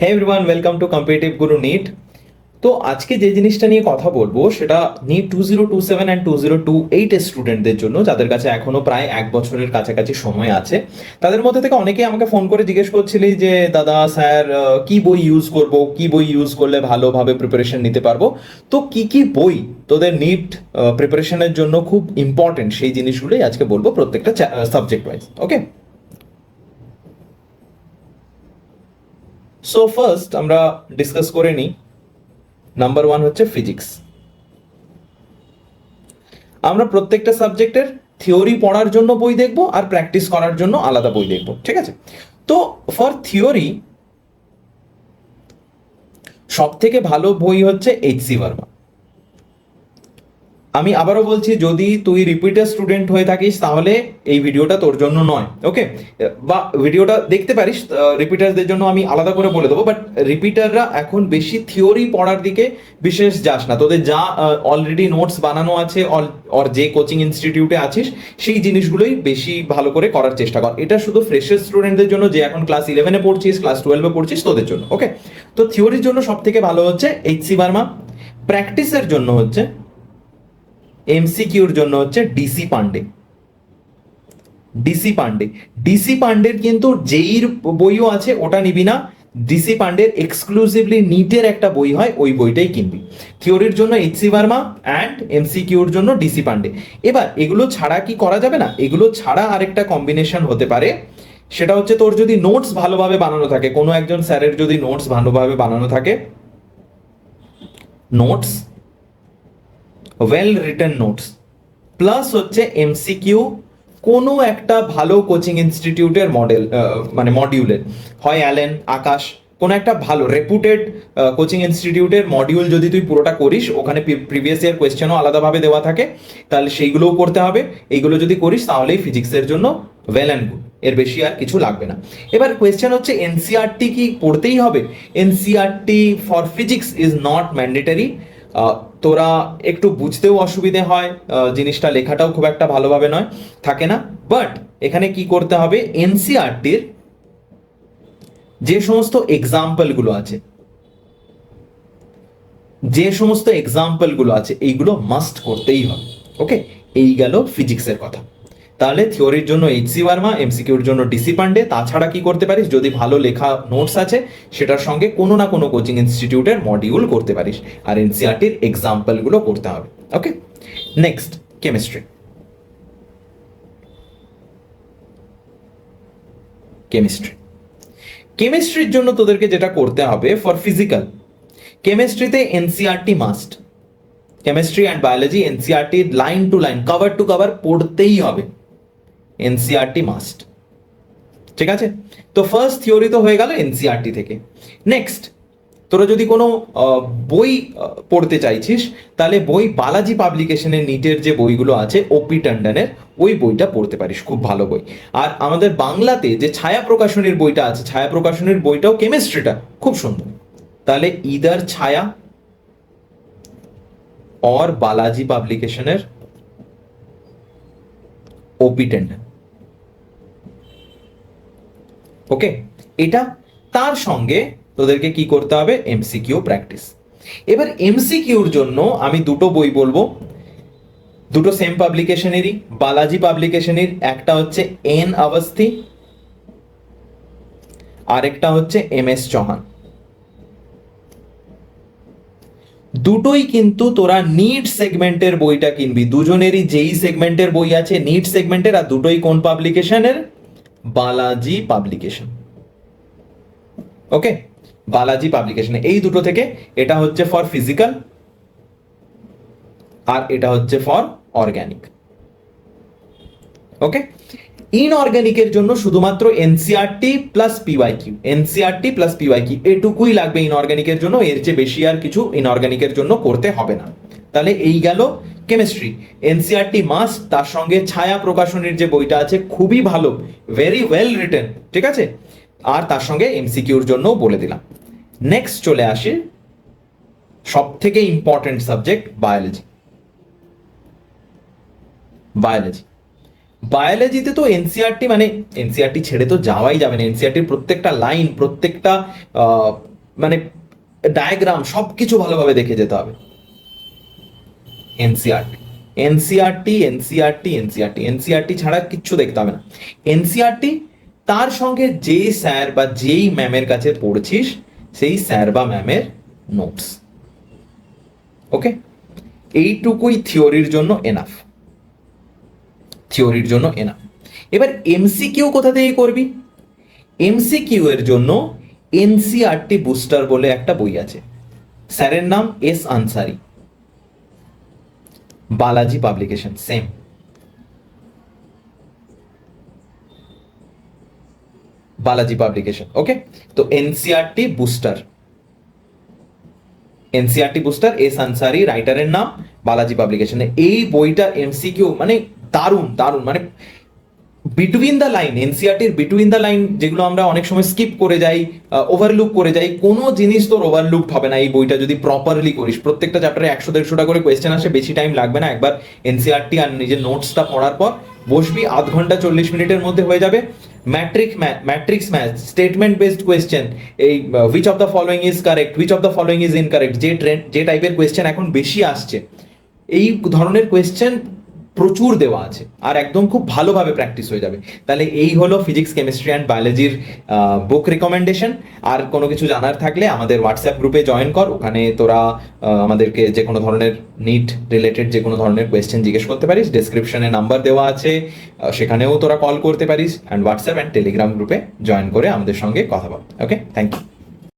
Hey everyone, welcome to competitive Guru NEET. তো আজকে যে জিনিসটা নিয়ে কথা বলবো সেটা নিট 2027 অ্যান্ড 2028 এর স্টুডেন্টদের জন্য, যাদের কাছে এখনো প্রায় এক বছরের কাছাকাছি সময় আছে। তাদের মধ্যে থেকে অনেকেই আমাকে ফোন করে জিজ্ঞেস করছিলি যে দাদা স্যার, কি বই ইউজ করব, কি বই ইউজ করলে ভালোভাবে প্রিপারেশন নিতে পারবো। তো কি কি বই তোদের নিট প্রিপারেশনের জন্য খুব ইম্পর্টেন্ট, সেই জিনিসগুলোই আজকে বলবো প্রত্যেকটা সাবজেক্ট ওয়াইজ। ওকে, সো ফার্স্ট আমরা ডিসকাস করে নিই। নাম্বার ওয়ান হচ্ছে ফিজিক্স। আমরা প্রত্যেকটা সাবজেক্টের থিওরি পড়ার জন্য বই দেখব আর প্র্যাকটিস করার জন্য আলাদা বই দেখব, ঠিক আছে? তো ফর থিওরি সব থেকে ভালো বই হচ্ছে এইচ.সি. ভার্মা। আমি আবারও বলছি, যদি তুই রিপিটার স্টুডেন্ট হয়ে থাকিস তাহলে এই ভিডিওটা তোর জন্য নয়। ওকে, বা ভিডিওটা দেখতে পারিস, রিপিটারদের জন্য আমি আলাদা করে বলে দেবো। বাট রিপিটাররা এখন বেশি থিওরি পড়ার দিকে বিশেষ যাস না। তোদের যা অলরেডি নোটস বানানো আছে অর যে কোচিং ইনস্টিটিউটে আছিস সেই জিনিসগুলোই বেশি ভালো করে করার চেষ্টা কর। এটা শুধু ফ্রেশার স্টুডেন্টদের জন্য, যে এখন ক্লাস 11-এ পড়ছিস, ক্লাস 12-এ পড়ছিস, তোদের জন্য। ওকে, তো থিওরির জন্য সব থেকে ভালো হচ্ছে এইচ.সি. ভার্মা। প্র্যাকটিসের জন্য হচ্ছে এমসিকিউর জন্য হচ্ছে ডিসি পান্ডে। ডিসি পান্ডের কিন্তু জেইর বইও আছে, ওটা নিবি না। ডিসি পান্ডের এক্সক্লুসিভলি নিটের একটা বই হয়, ওই বইটাই কিনবি। থিওরির জন্য এইচ.সি. ভার্মা অ্যান্ড এমসিকিউর জন্য ডিসি পান্ডে। এবার এগুলো ছাড়া কি করা যাবে না? এগুলো ছাড়া আরেকটা কম্বিনেশন হতে পারে, সেটা হচ্ছে তোর যদি নোটস ভালোভাবে বানানো থাকে, কোনো একজন স্যারের যদি নোটস ভালোভাবে বানানো থাকে, notes, well written notes, plus হচ্ছে এমসিকিউ কোনো একটা ভালো কোচিং ইনস্টিটিউটের মডিউলের, হয় অ্যালেন, আকাশ, কোনো একটা ভালো রেপুটেড কোচিং ইনস্টিটিউটের মডিউল যদি তুই পুরোটা করিস, ওখানে প্রিভিয়াস ইয়ার কোয়েশ্চেনও আলাদাভাবে দেওয়া থাকে, তাহলে সেইগুলোও করতে হবে। এইগুলো যদি করিস তাহলেই ফিজিক্সের জন্য ওয়েল অ্যান্ড গুড, এর বেশি আর কিছু লাগবে না। এবার কোয়েশ্চেন হচ্ছে এনসিআরটি কি পড়তেই হবে? NCERT for physics is not mandatory. তোরা একটু বুঝতেও অসুবিধে হয়, জিনিসটা লেখাটাও খুব একটা ভালোভাবে নয়, থাকে না। বাট এখানে কি করতে হবে, এনসিআরটির যে সমস্ত এক্সাম্পলগুলো আছে, এইগুলো মাস্ট করতেই হবে। ওকে, এই গেল ফিজিক্সের কথা। তাহলে থিওরির জন্য এইচ.সি. ভার্মা, এমসিকিউর জন্য ডিসি পান্ডে। তাছাড়া কি করতে পারিস, যদি ভালো লেখা নোটস আছে সেটার সঙ্গে কোনো না কোনো কোচিং ইনস্টিটিউটের মডিউল করতে পারিস, আর এনসিআরটির এক্সাম্পলগুলো করতে হবে। Okay, next chemistry. কেমিস্ট্রির জন্য তোদেরকে যেটা করতে হবে, ফর ফিজিক্যাল কেমিস্ট্রিতে NCERT must. Chemistry and biology NCERT line to line, cover to cover পড়তেই হবে, এনসিআরটি মাস্ট। ঠিক আছে, তো ফার্স্ট থিওরি তো হয়ে গেল এনসিআরটি থেকে। নেক্সট, তোরা যদি কোনো বই পড়তে চাইছিস, তাহলে বই বালাজি পাবলিকেশনের নিটের যে বইগুলো আছে, ওপি টন্ডনের, ওই বইটা পড়তে পারিস, খুব ভালো বই। আর আমাদের বাংলাতে যে ছায়া প্রকাশনীর বইটা আছে, ছায়া প্রকাশনীর বইটাও কেমিস্ট্রিটা খুব সুন্দর। তাহলে ইদার ছায়া और बालाजी পাবলিকেশনের ওপি টেন্ডন। ওকে, এটা তার সঙ্গে তোদেরকে কি করতে হবে, এমসিকিউ প্র্যাকটিস। এবার এমসিকিউর জন্য আমি দুটো বই বলবো, দুটো সেম পাবলিকেশনেরই, বালাজি পাবলিকেশনের। একটা হচ্ছে এন অবস্থি, আরেকটা হচ্ছে এম.এস. চৌহান। দুটোই কিন্তু তোরা নিট সেগমেন্টের বইটা কিনবি। দুজনেরই যেই সেগমেন্টের বই আছে নিট সেগমেন্টের, আর দুটোই কোন পাবলিকেশনের, বালাজি পাবলিকেশন। ওকে, বালাজি পাবলিকেশন। এই দুটো থেকে, এটা হচ্ছে ফর ফিজিক্যাল আর এটা হচ্ছে ফর অর্গানিক। ওকে, ইনঅর্গানিকের জন্য শুধুমাত্র এনসিআরটি প্লাস পিওয়াইকিউ, এটুকুই লাগবে ইনঅর্গানিকের জন্য, এর চেয়ে বেশি আর কিছু ইনঅর্গানিকের জন্য করতে হবে না। তাহলে এই গেল কেমিস্ট্রি, এনসিআরটি মাস্ট। তার সঙ্গে ছায়া প্রকাশনীর যে বইটা আছে খুবই ভালো, ভেরি ওয়েল রিটেন, ঠিক আছে। আর তার সঙ্গে এমসিকিউর জন্য বলে দিলাম। নেক্সট চলে আসি সব থেকে ইম্পর্টেন্ট সাবজেক্ট, বায়োলজি। বায়োলজিতে তো এনসিআরটি ছেড়ে তো যাওয়াই যাবে না। এনসিআরটির প্রত্যেকটা লাইন, প্রত্যেকটা মানে ডায়াগ্রাম সব কিছু ভালোভাবে দেখে যেতে হবে। NCERT NCERT NCERT NCERT NCERT ছাড়া কিচ্ছু দেখতে হবে না। এনসিআরটি তার সঙ্গে যে স্যার বা যেই ম্যামের কাছে পড়ছিস সেই স্যার বা ম্যামের নোটস। ওকে, এইটুকুই থিওরির জন্য এনাফ, থিওরির জন্য এনাফ। এবার এমসিকিউ কোথা থেকে করবি? এমসিকিউ এর জন্য এনসিআরটি বুস্টার বলে একটা বই আছে, স্যারের নাম S Ansari, Balaji publication, same. Balaji publication. Okay, তো NCERT booster, NCERT booster, S Ansari রাইটারের নাম, বালাজি পাবলিকেশনে। এই বইটা এমসিকিউ মানে দারুণ দারুণ, মানে বিটুইন দ্য লাইন, এনসিআরটির বিটুইন দ্য লাইন যেগুলো আমরা অনেক সময় স্কিপ করে যাই, ওভারলুক করে যাই, কোনো জিনিস তোর ওভারলুকড হবে না এই বইটা যদি প্রপারলি করিস। প্রত্যেকটা চ্যাপ্টারে 100-150টা করে কোয়েশ্চেন আসে, বেশি টাইম লাগবে না। একবার এনসিআরটি আর নিজের নোটসটা পড়ার পর বসবি, আধ ঘন্টা 40 মিনিটের মধ্যে হয়ে যাবে। Matrix math, statement based question, এই which of the following is correct, which of the following is incorrect, যে টাইপের কোয়েশ্চেন এখন বেশি আসছে, এই ধরনের কোয়েশ্চেন প্রচুর দেওয়া আছে, আর একদম খুব ভালোভাবে প্র্যাকটিস হয়ে যাবে। তাহলে এই হলো ফিজিক্স, কেমিস্ট্রি অ্যান্ড বায়োলজির বুক রিকমেন্ডেশন। আর কোনো কিছু জানার থাকলে আমাদের হোয়াটসঅ্যাপ গ্রুপে জয়েন কর, ওখানে তোরা আমাদেরকে যে কোনো ধরনের নিট রিলেটেড যে কোনো ধরনের কোয়েশ্চেন জিজ্ঞেস করতে পারিস। ডেসক্রিপশনে নাম্বার দেওয়া আছে, সেখানেও তোরা কল করতে পারিস, অ্যান্ড হোয়াটসঅ্যাপ অ্যান্ড টেলিগ্রাম গ্রুপে জয়েন করে আমাদের সঙ্গে কথা বল। ওকে, থ্যাংক ইউ।